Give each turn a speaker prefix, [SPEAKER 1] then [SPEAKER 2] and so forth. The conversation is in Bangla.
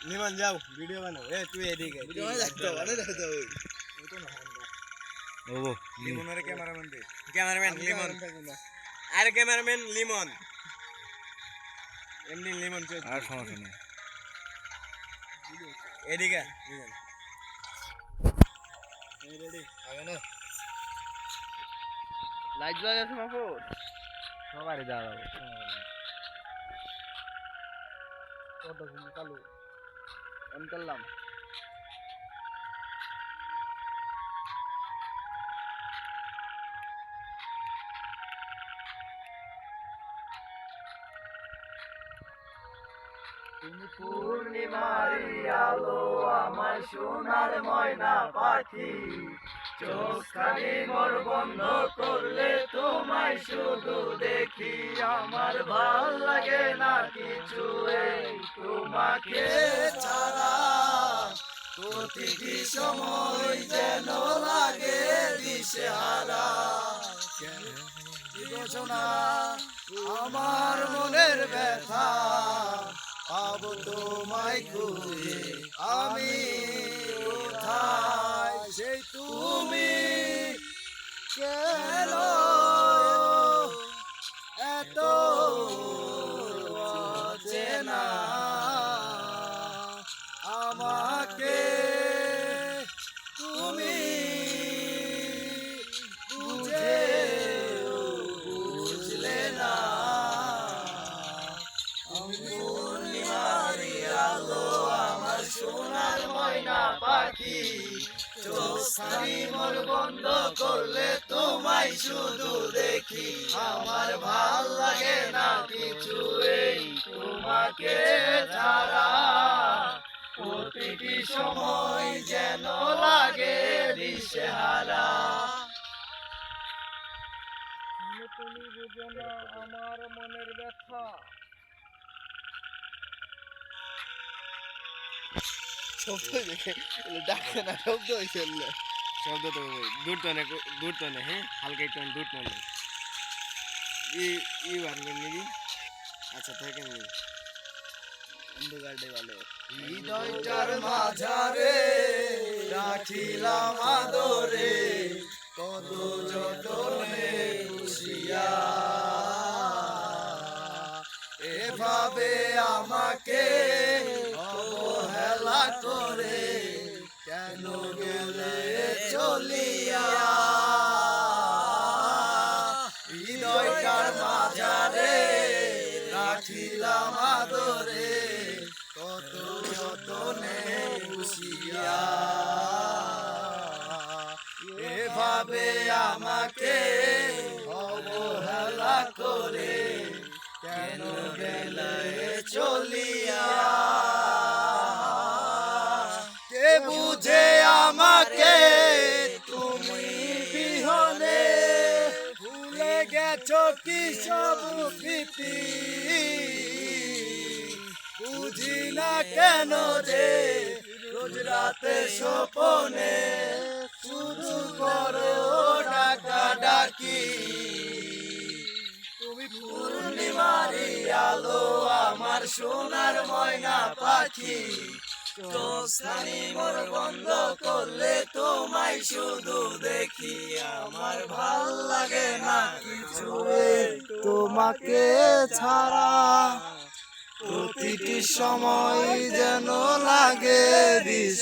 [SPEAKER 1] লিমন যাও ভিডিও বানাও এ তুই এদিকে ভিডিও বানাই তো ওই তো না ওবো লিমনের ক্যামেরাম্যান লিমন আর ক্যামেরাম্যান লিমন এমনি লিমন আর সমস্যা নেই এদিকে লিমন রেডি আগে না লাইট জ্বলে আছে মাহফুজ সবারই দাঁড়াবো কত চালু অন করলাম তুমি পূর্ণিমারি আলো আমার সোনার ময়না পাখি চোখখানি মোর বন্ধ করলে তোমায় শুধু দেখি আমার ভাল লাগে না কিছু এই তোমাকে ছাড়া প্রতিটি সময় যেন লাগে দিশেহারা বুঝো না আমার মনের ব্যথা পাবো তোমায় খুঁজে আমি কোথায় সেই তুমি কেন এত চেনা আমাকে তুমি বুঝলে না পূর্ণিমারি আলো আমার সোনার ময়না পাখি চোখখানি মোর বন্ধ করলে তোমায় শুধু দেখি আমার ভাল লাগে না কিছু এই তোমাকে ছাড়া প্রতিটি সময় যেন লাগে দিশেহারা তুমি বুঝো না আমার মনের ব্যথা শব্দ দেখে ডাকে না শব্দ হয়েছে শব্দ তো দূর তো নেই হ্যাঁ হালকা একটু দূর তো নেই ই বানবেন নাকি আচ্ছা থাকে নি অন্ধকারটাই ভালো হৃদয়টার মাঝারে রাখিলাম আদরে কত যতনে খুশিয়া এভাবে আমাকে অবহেলা করে কেন গেলে চলিয়া হৃদয়টার মাঝারে রাখিলাম আদরে কত যতনে খুশিয়া এভাবে আমাকে অবহেলা করে কেন গেলে চলিয়া কে বুঝে আমাকে তুমি বিহনে ভুলে গেছো কি সব প্রীতি বুঝি না কেন যে রোজ রাতে স্বপনে শুধু করো ডাকা ডাকি তুমি পূর্ণিমারি আলো আমার সোনার ময়না পাখি চোখখানি মোর বন্ধ করলে তোমায় শুধু দেখি আমার ভাল লাগে না কিছু তোমাকে ছাড়া প্রতিটি সময় যেন লাগে দিশে